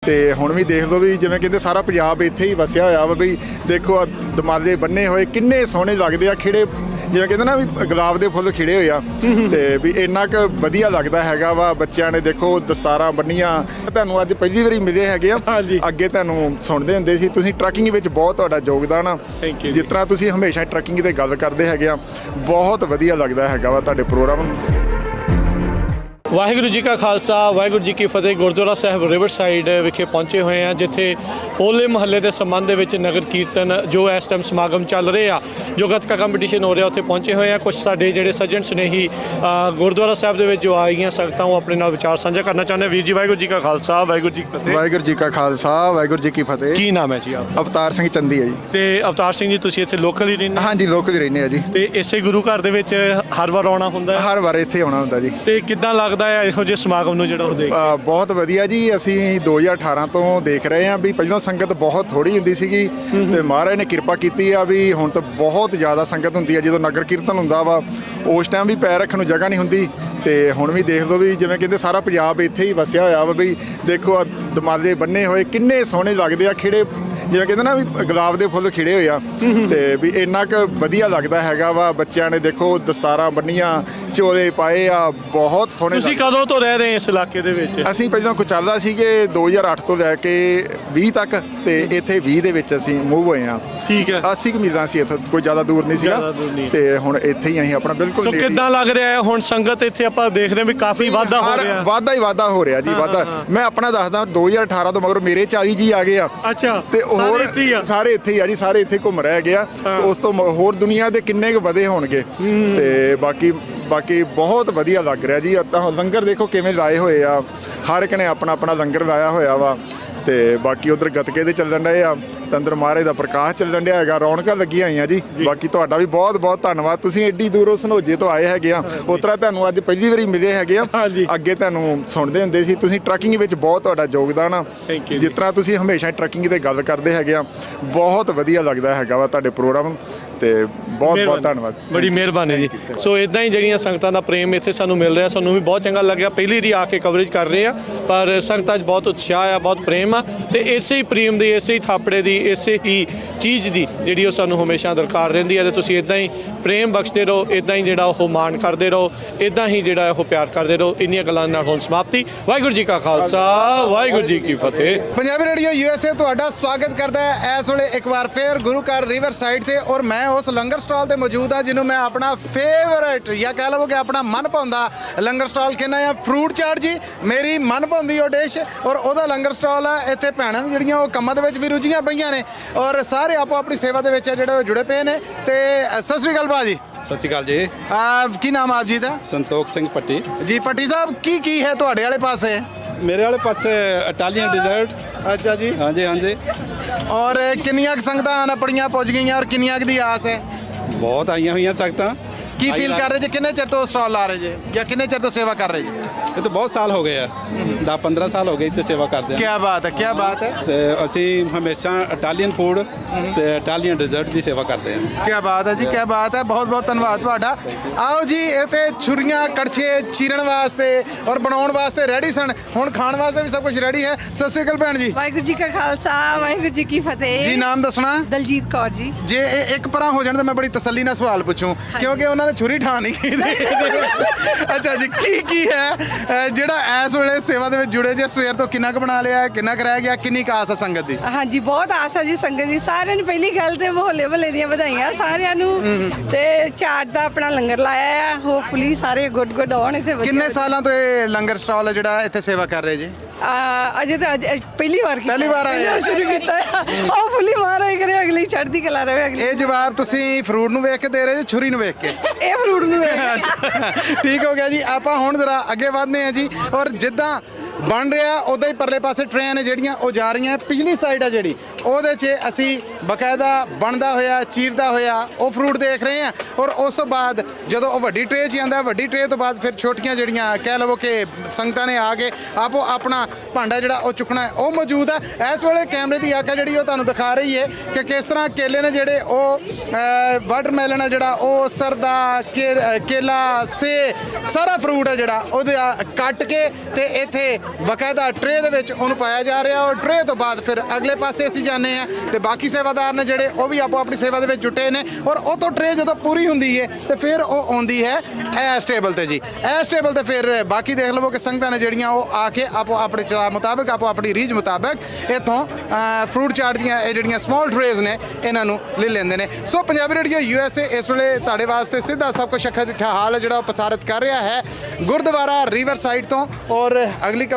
ਤੇ ਹੁਣ ਵੀ ਦੇਖ ਲਓ ਵੀ ਜਿਵੇਂ ਕਹਿੰਦੇ ਸਾਰਾ ਪੰਜਾਬ ਇੱਥੇ ਹੀ ਵਸਿਆ ਹੋਇਆ ਵਾ ਬਈ ਦੇਖੋ ਦਮਾਲੇ ਬੰਨੇ ਹੋਏ ਕਿੰਨੇ ਸੋਹਣੇ ਲੱਗਦੇ ਆ ਖਿੜੇ ਜਿਵੇਂ ਕਹਿੰਦੇ ਨਾ ਵੀ ਗੁਲਾਬ ਦੇ ਫੁੱਲ ਖਿੜੇ ਹੋਏ ਆ ਤੇ ਵੀ ਇੰਨਾ ਕੁ ਵਧੀਆ ਲੱਗਦਾ ਹੈਗਾ ਵਾ ਬੱਚਿਆਂ ਨੇ ਦੇਖੋ ਦਸਤਾਰਾਂ ਬੰਨੀਆਂ ਤੁਹਾਨੂੰ ਅੱਜ ਪਹਿਲੀ ਵਾਰੀ ਮਿਲੇ ਹੈਗੇ ਆ ਅੱਗੇ ਤੁਹਾਨੂੰ ਸੁਣਦੇ ਹੁੰਦੇ ਸੀ ਤੁਸੀਂ ਟਰੈਕਿੰਗ ਵਿੱਚ ਬਹੁਤ ਤੁਹਾਡਾ ਯੋਗਦਾਨ ਆ ਜਿਸ ਤਰ੍ਹਾਂ ਤੁਸੀਂ ਹਮੇਸ਼ਾ ਟਰੈਕਿੰਗ ਤੇ ਗੱਲ ਕਰਦੇ ਹੈਗੇ ਆ ਬਹੁਤ ਵਧੀਆ ਲੱਗਦਾ ਹੈਗਾ ਵਾ ਤੁਹਾਡੇ ਪ੍ਰੋਗਰਾਮ ਵਾਹਿਗੁਰੂ ਜੀ ਕਾ ਖਾਲਸਾ ਵਾਹਿਗੁਰੂ ਜੀ ਕੀ ਫਤਿਹ ਗੁਰਦੁਆਰਾ ਸਾਹਿਬ ਰਿਵਰ ਸਾਈਡ ਵਿਖੇ ਪਹੁੰਚੇ ਹੋਏ ਆ ਜਿੱਥੇ ਹੋਲੇ ਮਹੱਲੇ ਦੇ ਸੰਬੰਧ ਦੇ ਵਿੱਚ ਨਗਰ ਕੀਰਤਨ ਜੋ ਇਸ ਟਾਈਮ ਸਮਾਗਮ ਚੱਲ ਰਹੇ ਆ ਜੋ ਗੱਤਕਾ ਕੰਪੀਟੀਸ਼ਨ ਹੋ ਰਿਹਾ ਉੱਥੇ ਪਹੁੰਚੇ ਹੋਏ ਆ ਕੁਝ ਸਾਡੇ ਜਿਹੜੇ ਸੱਜਣ ਸੁਨੇਹੀ ਗੁਰਦੁਆਰਾ ਸਾਹਿਬ ਦੇ ਵਿੱਚ ਜੋ ਆਈਆਂ ਸੰਗਤਾਂ ਉਹ ਆਪਣੇ ਨਾਲ ਵਿਚਾਰ ਸਾਂਝਾ ਕਰਨਾ ਚਾਹੁੰਦੇ ਵੀਰ ਜੀ ਵਾਹਿਗੁਰੂ ਜੀ ਕਾ ਖਾਲਸਾ ਵਾਹਿਗੁਰੂ ਜੀ ਕੀ ਫਤਿਹ ਵਾਹਿਗੁਰੂ ਜੀ ਕਾ ਖਾਲਸਾ ਵਾਹਿਗੁਰੂ ਜੀ ਕੀ ਫਤਿਹ ਕੀ ਨਾਮ ਹੈ ਜੀ ਆਪ ਅਵਤਾਰ ਸਿੰਘ ਚੰਦੀ ਹੈ ਜੀ ਤੇ ਅਵਤਾਰ ਸਿੰਘ ਜੀ ਤੁਸੀਂ ਇੱਥੇ ਲੋਕਲ ਹੀ ਰਹਿੰਦੇ ਹਾਂਜੀ ਲੋਕਲ ਹੀ ਰਹਿੰਦੇ ਆ ਜੀ ਤੇ ਇਸੇ ਗੁਰੂ ਘਰ ਦੇ ਵਿੱਚ ਹਰ ਵਾਰ ਆਉਣਾ ਹੁੰਦਾ ਹਰ ਵਾਰ ਇੱਥੇ ਆਉਣਾ ਹੁੰਦਾ ਜੀ ਤੇ ਕਿੱਦਾਂ ਲੱਗਦਾ ਹੈ ਇਹੋ ਜਿਹੇ ਸਮਾਗਮ ਨੂੰ ਜਿਹੜਾ ਉਹ ਦੇਖ ਬਹੁਤ ਵਧੀਆ ਜੀ ਅਸੀਂ 2018 ਤੋਂ ਦੇਖ ਰਹੇ ਹਾਂ ਵੀ ਪਹਿਲਾਂ ਸੰਗਤ ਬਹੁਤ ਥੋੜੀ ਹੁੰਦੀ ਸੀਗੀ ਤੇ ਮਹਾਰਾਜ ਨੇ ਕਿਰਪਾ ਕੀਤੀ ਆ ਵੀ ਹੁਣ ਤਾਂ ਬਹੁਤ ਜ਼ਿਆਦਾ ਸੰਗਤ ਹੁੰਦੀ ਆ ਜਦੋਂ ਨਗਰ ਕੀਰਤਨ ਹੁੰਦਾ ਵਾ ਉਸ ਟਾਈਮ ਵੀ ਪੈਰ ਰੱਖਣ ਨੂੰ ਜਗ੍ਹਾ ਨਹੀਂ ਹੁੰਦੀ ਤੇ ਹੁਣ ਵੀ ਦੇਖ ਲਓ ਵੀ ਜਿਵੇਂ ਕਹਿੰਦੇ ਸਾਰਾ ਪੰਜਾਬ ਇੱਥੇ ਹੀ ਵਸਿਆ ਹੋਇਆ ਵਾ ਬਈ ਦੇਖੋ ਦਮਾਲੇ ਬੰਨੇ ਹੋਏ ਕਿੰਨੇ ਸੋਹਣੇ ਲੱਗਦੇ ਆ ਖਿੜੇ ਜਿਵੇਂ ਕਹਿੰਦੇ ਨਾ ਵੀ ਗੁਲਾਬ ਦੇ ਫੁੱਲ ਖਿੜੇ ਹੋਏ ਆ ਤੇ ਵੀ ਇੰਨਾ ਕੁ ਵਧੀਆ ਲੱਗਦਾ ਹੈਗਾ ਵਾ ਬੱਚਿਆਂ ਨੇ ਦੇਖੋ ਦਸਤਾਰਾਂ ਬੰਨੀਆਂ ਚੋਲੇ ਪਾਏ ਆ ਬਹੁਤ ਸੋਹਣੇ ਤੁਸੀਂ ਕਦੋਂ ਤੋਂ ਰਹਿ ਰਹੇ ਇਸ ਇਲਾਕੇ ਦੇ ਵਿੱਚ ਅਸੀਂ ਪਹਿਲਾਂ ਕੁਚਾਲਾ ਸੀਗੇ 2008 ਤੋਂ ਲੈ ਕੇ 20 ਤੱਕ ਤੇ ਇੱਥੇ 20 ਦੇ ਵਿੱਚ ਅਸੀਂ ਮੂਵ ਹੋਏ ਆ ਠੀਕ ਹੈ 80 ਕੁ ਮੀਲਾਂ ਸੀ ਇੱਥੋਂ ਕੋਈ ਜ਼ਿਆਦਾ ਦੂਰ ਨਹੀਂ ਸੀਗਾ ਤੇ ਹੁਣ ਇੱਥੇ ਹੀ ਅਸੀਂ ਆਪਣਾ ਬਿਲਕੁਲ ਸੋ ਕਿੱਦਾਂ ਲੱਗ ਰਿਹਾ ਹੈ ਹੁਣ ਸੰਗਤ ਇੱਥੇ ਆਪਾਂ ਦੇਖ ਰਹੇ ਹਾਂ ਵੀ ਕਾਫੀ ਵਾਧਾ ਹੋ ਰਿਹਾ ਵਾਧਾ ਹੀ ਵਾਧਾ ਹੋ ਰਿਹਾ ਜੀ ਵਾਧਾ ਮੈਂ ਆਪਣਾ ਦੱਸਦਾ 2018 ਤੋਂ ਮਗਰ ਮੇਰੇ 40 ਜੀ ਆ ਗਏ ਆ ਅੱਛਾ ਤੇ ਹੋਰ ਸਾਰੇ ਇੱਥੇ ਹੀ ਆ ਜੀ ਸਾਰੇ ਇੱਥੇ ਘੁੰਮ ਰਹੇ ਹੈਗੇ ਆ ਤੇ ਉਸ ਤੋਂ ਹੋਰ ਦੁਨੀਆ ਦੇ ਕਿੰਨੇ ਕੁ ਵਧੇ ਹੋਣਗੇ ਤੇ ਬਾਕੀ ਬਹੁਤ ਵਧੀਆ ਲੱਗ ਰਿਹਾ ਜੀ ਤਾਂ ਲੰਗਰ ਦੇਖੋ ਕਿਵੇਂ ਲਾਏ ਹੋਏ ਆ ਹਰ ਇੱਕ ਨੇ ਆਪਣਾ ਆਪਣਾ ਲੰਗਰ ਲਾਇਆ ਹੋਇਆ ਵਾ ਤੇ ਬਾਕੀ ਉਧਰ ਗੱਤਕੇ ਦੇ ਚੱਲਣ ਡਏ ਆ ਤੰਦਰ ਮਹਾਰਾਜ ਦਾ ਪ੍ਰਕਾਸ਼ ਚੱਲਣ ਡਿਆ ਹੈਗਾ ਰੌਣਕਾਂ ਲੱਗੀਆਂ ਹੋਈਆਂ ਜੀ ਬਾਕੀ ਤੁਹਾਡਾ ਵੀ ਬਹੁਤ ਬਹੁਤ ਧੰਨਵਾਦ ਤੁਸੀਂ ਐਡੀ ਦੂਰੋਂ ਸਨੋਜੇ ਤੋਂ ਆਏ ਹੈਗੇ ਆ ਉਸ ਤਰ੍ਹਾਂ ਤੁਹਾਨੂੰ ਅੱਜ ਪਹਿਲੀ ਵਾਰੀ ਮਿਲੇ ਹੈਗੇ ਆ ਅੱਗੇ ਤੁਹਾਨੂੰ ਸੁਣਦੇ ਹੁੰਦੇ ਸੀ ਤੁਸੀਂ ਟਰੈਕਿੰਗ ਵਿੱਚ ਬਹੁਤ ਤੁਹਾਡਾ ਯੋਗਦਾਨ ਆ ਜਿਸ ਤਰ੍ਹਾਂ ਤੁਸੀਂ ਹਮੇਸ਼ਾ ਟਰੈਕਿੰਗ ਤੇ ਗੱਲ ਕਰਦੇ ਹੈਗੇ ਆ ਬਹੁਤ ਵਧੀਆ ਲੱਗਦਾ ਹੈਗਾ ਵਾ ਤੁਹਾਡੇ ਪ੍ਰੋਗਰਾਮ ਤੇ ਬਹੁਤ ਬਹੁਤ ਧੰਨਵਾਦ ਬੜੀ ਮਿਹਰਬਾਨੀ ਜੀ ਸੋ ਇਦਾਂ ਹੀ ਜਿਹੜੀਆਂ ਸੰਗਤਾਂ ਦਾ ਪ੍ਰੇਮ ਇੱਥੇ ਸਾਨੂੰ ਮਿਲ ਰਿਹਾ ਸਾਨੂੰ ਵੀ ਬਹੁਤ ਚੰਗਾ ਲੱਗਿਆ ਪਹਿਲੀ ਵਾਰੀ ਆ ਕੇ ਕਵਰੇਜ ਕਰ ਰਹੇ ਆ ਪਰ ਸੰਗਤਾਂ 'ਚ ਬਹੁਤ ਉਤਸ਼ਾਹ ਆ ਬਹੁਤ ਪ੍ਰੇਮ ਆ ਤੇ ਇਸੇ ਹੀ ਪ੍ਰੇਮ ਦੀ ਇਸੇ ਹੀ ਥਾਪੜੇ ਦੀ ਇਸੇ ਹੀ ਚੀਜ਼ ਦੀ ਜਿਹੜੀ ਉਹ ਸਾਨੂੰ ਹਮੇਸ਼ਾ ਦਰਕਾਰ ਰਹਿੰਦੀ ਹੈ ਤੇ ਤੁਸੀਂ ਇਦਾਂ ਹੀ ਪ੍ਰੇਮ ਬਖਸ਼ਦੇ ਰਹੋ ਇਦਾਂ ਹੀ ਜਿਹੜਾ ਉਹ ਮਾਣ ਕਰਦੇ ਰਹੋ ਇਦਾਂ ਹੀ ਜਿਹੜਾ ਉਹ ਪਿਆਰ ਕਰਦੇ ਰਹੋ ਇੰਨੀਆਂ ਗੱਲਾਂ ਨਾਲ ਹੁਣ ਸਮਾਪਤੀ ਵਾਹਿਗੁਰੂ ਜੀ ਕਾ ਖਾਲਸਾ ਵਾਹਿਗੁਰੂ ਜੀ ਕੀ ਫਤਿਹ ਪੰਜਾਬੀ ਰੇਡੀਓ USA ਤੁਹਾਡਾ ਸਵਾਗਤ ਕਰਦਾ ਹੈ ਇਸ ਵੇਲੇ ਇੱਕ ਵਾਰ ਫੇਰ ਗੁਰੂ ਘਰ ਰਿਵਰ ਸਾਈਡ ਤੇ ਔਰ ਮੈਂ ਉਸ ਲੰਗਰ ਸਟਾਲ ਤੇ ਮੌਜੂਦ ਹਾਂ ਜਿਹਨੂੰ ਮੈਂ ਆਪਣਾ ਫੇਵਰਟ ਜਾਂ ਕਹਿ ਲਵੋ ਕਿ ਆਪਣਾ ਮਨਭਾਉਂਦਾ ਲੰਗਰ ਸਟਾਲ ਕਹਿੰਦਾ ਆ ਫਰੂਟ ਚਾਟ ਜੀ ਮੇਰੀ ਮਨਭਾਉਂਦੀ ਉਹ ਡਿਸ਼ ਔਰ ਉਹਦਾ ਲੰਗਰ ਸਟਾਲ ਆ ਇੱਥੇ ਭੈਣਾਂ ਵੀ ਜਿਹੜੀਆਂ ਉਹ ਕੰਮਾਂ ਦੇ ਵਿੱਚ ਵੀ ਰੁੱਝੀਆਂ ਪਈਆਂ ਨੇ ਔਰ ਸਾਰੇ ਆਪੋ ਆਪਣੀ ਸੇਵਾ ਦੇ ਵਿੱਚ ਜਿਹੜੇ ਜੁੜੇ ਪਏ ਨੇ ਤੇ ਸਤਿ ਸ੍ਰੀ ਅਕਾਲ ਭਾਜੀ ਸਤਿ ਸ਼੍ਰੀ ਅਕਾਲ ਜੀ ਕੀ ਨਾਮ ਆਪ ਜੀ ਦਾ ਸੰਤੋਖ ਸਿੰਘ ਪੱਟੀ ਜੀ ਪੱਟੀ ਸਾਹਿਬ ਕੀ ਹੈ ਤੁਹਾਡੇ ਵਾਲੇ ਪਾਸੇ ਮੇਰੇ ਵਾਲੇ ਪਾਸੇ ਇਟਾਲੀਅਨ ਡਿਜ਼ਰਟ ਅੱਛਾ ਜੀ ਹਾਂਜੀ ਹਾਂਜੀ ਔਰ ਕਿੰਨੀਆਂ ਕੁ ਸੰਗਤਾਂ ਆਪਣੀਆਂ ਪੁੱਜ ਗਈਆਂ ਔਰ ਕਿੰਨੀਆਂ ਕੁ ਦੀ ਆਸ ਹੈ ਬਹੁਤ ਆਈਆਂ ਹੋਈਆਂ ਸੰਗਤਾਂ ਕੀ ਫੀਲ ਕਰ ਰਹੇ ਜੀ ਕਿੰਨੇ ਚਿਰ ਤੋਂ ਸਟਾਲ ਲਾ ਰਹੇ ਜੀ ਜਾਂ ਕਿੰਨੇ ਚਿਰ ਤੋਂ ਸੇਵਾ ਕਰ ਰਹੇ ਜੀ ਇਹ ਤਾਂ ਬਹੁਤ ਸਾਲ ਹੋ ਗਏ ਆ 10-15 ਸਾਲ ਹੋ ਗਏ ਇੱਥੇ ਸੇਵਾ ਕਰਦੇ ਆ ਕੀ ਬਾਤ ਹੈ ਕੀ ਬਾਤ ਹੈ ਤੇ ਅਸੀਂ ਹਮੇਸ਼ਾ ਇਟਾਲੀਅਨ ਫੂਡ ਤੇ ਇਟਾਲੀਅਨ ਡਿਜ਼ਰਟ ਦੀ ਸੇਵਾ ਕਰਦੇ ਆ ਕੀ ਬਾਤ ਹੈ ਜੀ ਕੀ ਬਾਤ ਹੈ ਬਹੁਤ ਬਹੁਤ ਧੰਨਵਾਦ ਤੁਹਾਡਾ ਆਓ ਜੀ ਇਹ ਤੇ ਛੁਰੀਆਂ ਕੜਛੇ ਚੀਰਨ ਵਾਸਤੇ ਔਰ ਬਣਾਉਣ ਵਾਸਤੇ ਰੈਡੀ ਸਨ ਹੁਣ ਖਾਣ ਵਾਸਤੇ ਵੀ ਸਭ ਕੁਝ ਰੈਡੀ ਹੈ ਸਤਿ ਸ੍ਰੀ ਅਕਾਲ ਭੈਣ ਜੀ ਵਾਹਿਗੁਰੂ ਜੀ ਕਾ ਖਾਲਸਾ ਵਾਹਿਗੁਰੂ ਜੀ ਕੀ ਫਤਿਹ ਜੀ ਨਾਮ ਦੱਸਣਾ ਦਲਜੀਤ ਕੌਰ ਜੀ ਜੇ ਇਹ ਇੱਕ ਪਰਾਂ ਹੋ ਜਾਣ ਤਾਂ ਮੈਂ ਬੜੀ ਤਸੱਲੀ ਨਾਲ ਸਵਾਲ ਪੁੱਛੂੰ ਕਿਉਂਕਿ ਉਹਨਾਂ ਨੇ ਛੁਰੀ ਠਾਣ ਨਹੀਂ ਕੀਤੀ ਅੱਛਾ ਜੀ ਕੀ ਹੈ ਜਿਹੜਾ ਇਸ ਵੇਲੇ ਸੇਵਾ ਦੇ ਵਿੱਚ ਜੁੜੇ ਜੇ ਸਵੇਰ ਤੋਂ ਕਿੰਨਾ ਕੁ ਬਣਾ ਲਿਆ ਕਿੰਨਾ ਕੁ ਰਹਿ ਗਿਆ ਕਿੰਨੀ ਕੁ ਆਸ ਹੈ ਸੰਗਤ ਦੀ ਹਾਂਜੀ ਬਹੁਤ ਆਸ ਹੈ ਜੀ ਸੰਗਤ ਦੀ ਸਾਰਿਆਂ ਨੂੰ ਪਹਿਲੀ ਗੱਲ ਤੇ ਮੁਹੱਲੇ ਦੀਆਂ ਵਧਾਈਆਂ ਸਾਰਿਆਂ ਨੂੰ ਤੇ ਚਾਟ ਦਾ ਆਪਣਾ ਲੰਗਰ ਲਾਇਆ ਆ ਹੋਪਫੁਲੀ ਸਾਰੇ ਗੁੱਡ ਆਉਣ ਇੱਥੇ ਕਿੰਨੇ ਸਾਲਾਂ ਤੋਂ ਇਹ ਲੰਗਰ ਸਟਾਲ ਹੈ ਜਿਹੜਾ ਇੱਥੇ ਸੇਵਾ ਕਰ ਰਹੇ ਜੀ ਅਜੇ ਤਾਂ ਪਹਿਲੀ ਵਾਰ ਆਏ ਸ਼ੁਰੂ ਕੀਤਾ ਹੋਪਫੁਲੀ ਮਹਾਰਾਜ ਕਰੇ ਅਗਲੀ ਚੜ੍ਹਦੀ ਕਲਾ ਰਹੇ ਅਗਲੀ ਇਹ ਜਵਾਬ ਤੁਸੀਂ ਫਰੂਟ ਨੂੰ ਵੇਖ ਕੇ ਦੇ ਰਹੇ ਜੀ ਛੁਰੀ ਨੂੰ ਵੇਖ ਕੇ ਇਹ ਫਰੂਟ ਨੂੰ ਵੇਖ ਠੀਕ ਹੋ ਗਿਆ ਜੀ ਆਪਾਂ ਹੁਣ ਜ਼ਰਾ ਅੱਗੇ ਵਧਦੇ ਹਾਂ ਜੀ ਔਰ ਜਿੱਦਾਂ ਬਣ ਰਿਹਾ ਉਦਾਂ ਹੀ ਪਰਲੇ ਪਾਸੇ ਟ੍ਰੇਨ ਨੇ ਜਿਹੜੀਆਂ ਉਹ ਜਾ ਰਹੀਆਂ ਪਿਛਲੀ ਸਾਈਡ ਆ ਜਿਹੜੀ ਉਹਦੇ 'ਚ ਅਸੀਂ ਬਕਾਇਦਾ ਬਣਦਾ ਹੋਇਆ ਚੀਰਦਾ ਹੋਇਆ ਉਹ ਫਰੂਟ ਦੇਖ ਰਹੇ ਹਾਂ। ਔਰ ਉਸ ਤੋਂ ਬਾਅਦ ਜਦੋਂ ਉਹ ਵੱਡੀ ਟਰੇ 'ਚ ਜਾਂਦਾ, ਵੱਡੀ ਟਰੇ ਤੋਂ ਬਾਅਦ ਫਿਰ ਛੋਟੀਆਂ ਜਿਹੜੀਆਂ ਕਹਿ ਲਵੋ ਕਿ ਸੰਗਤਾਂ ਨੇ ਆ ਕੇ ਆਪੋ ਆਪਣਾ ਭਾਂਡਾ ਜਿਹੜਾ ਉਹ ਚੁੱਕਣਾ ਹੈ ਉਹ ਮੌਜੂਦ ਹੈ। ਇਸ ਵੇਲੇ ਕੈਮਰੇ ਦੀ ਆਕਾ ਜਿਹੜੀ ਉਹ ਤੁਹਾਨੂੰ ਦਿਖਾ ਰਹੀ ਹੈ ਕਿ ਕਿਸ ਤਰ੍ਹਾਂ ਕੇਲੇ ਨੇ ਜਿਹੜੇ ਉਹ ਵਾਟਰਮੈਲਨ ਹੈ ਜਿਹੜਾ ਉਹ ਸਰਦਾ ਕੇਲਾ ਸੇ ਸਾਰਾ ਫਰੂਟ ਹੈ ਜਿਹੜਾ ਉਹਦੇ ਕੱਟ ਕੇ ਤੇ ਇੱਥੇ ਬਕਾਇਦਾ ਟਰੇ ਦੇ ਵਿੱਚ ਉਹਨੂੰ ਪਾਇਆ ਜਾ ਰਿਹਾ। ਔਰ ਟਰੇ ਤੋਂ ਬਾਅਦ ਫਿਰ ਅਗਲੇ ਪਾਸੇ ਅਸੀਂ ਜਾਂਦੇ ਹਾਂ ਤੇ ਬਾਕੀ ਸੇਵਾਦਾਰ ਨੇ ਜਿਹੜੇ ਉਹ ਵੀ ਆਪੋ ਆਪਣੀ ਸੇਵਾ ਦੇ ਵਿੱਚ ਜੁਟੇ ਨੇ। ਔਰ ਉਹ ਤੋਂ ਟਰੇ ਜਦੋਂ ਪੂਰੀ ਹੁੰਦੀ ਹੈ ਤੇ ਫਿਰ ਉਹ ਆਉਂਦੀ ਹੈ ਇਸ ਟੇਬਲ ਤੇ ਜੀ। ਇਸ ਟੇਬਲ ਤੇ ਫਿਰ ਬਾਕੀ ਦੇਖ ਲਵੋ ਕਿ ਸੰਗਤਾਂ ਨੇ ਜਿਹੜੀਆਂ ਉਹ ਆ ਕੇ ਆਪੋ ਆਪਣੇ ਚਾਅ ਮੁਤਾਬਕ ਆਪੋ ਆਪਣੀ ਰੀਝ ਮੁਤਾਬਕ ਇੱਥੋਂ ਫਰੂਟ ਚਾਟ ਦੀਆਂ ਇਹ ਜਿਹੜੀਆਂ ਸਮਾਲ ਟਰੇਜ਼ ਨੇ ਇਹਨਾਂ ਨੂੰ ਲੈ ਲੈਂਦੇ ਨੇ। ਸੋ ਪੰਜਾਬੀ ਰੇਡੀਓ USA ਇਸ ਵੇਲੇ ਤੁਹਾਡੇ ਵਾਸਤੇ ਸਿੱਧਾ ਸਭ ਕੁਝ ਅੱਖਾਂ ਦਿਖਾ ਹਾਲ ਜਿਹੜਾ ਉਹ ਪ੍ਰਸਾਰਿਤ ਕਰ ਰਿਹਾ ਹੈ ਗੁਰਦੁਆਰਾ ਰਿਵਰ ਸਾਈਡ ਤੋਂ। ਔਰ ਅਗਲੀ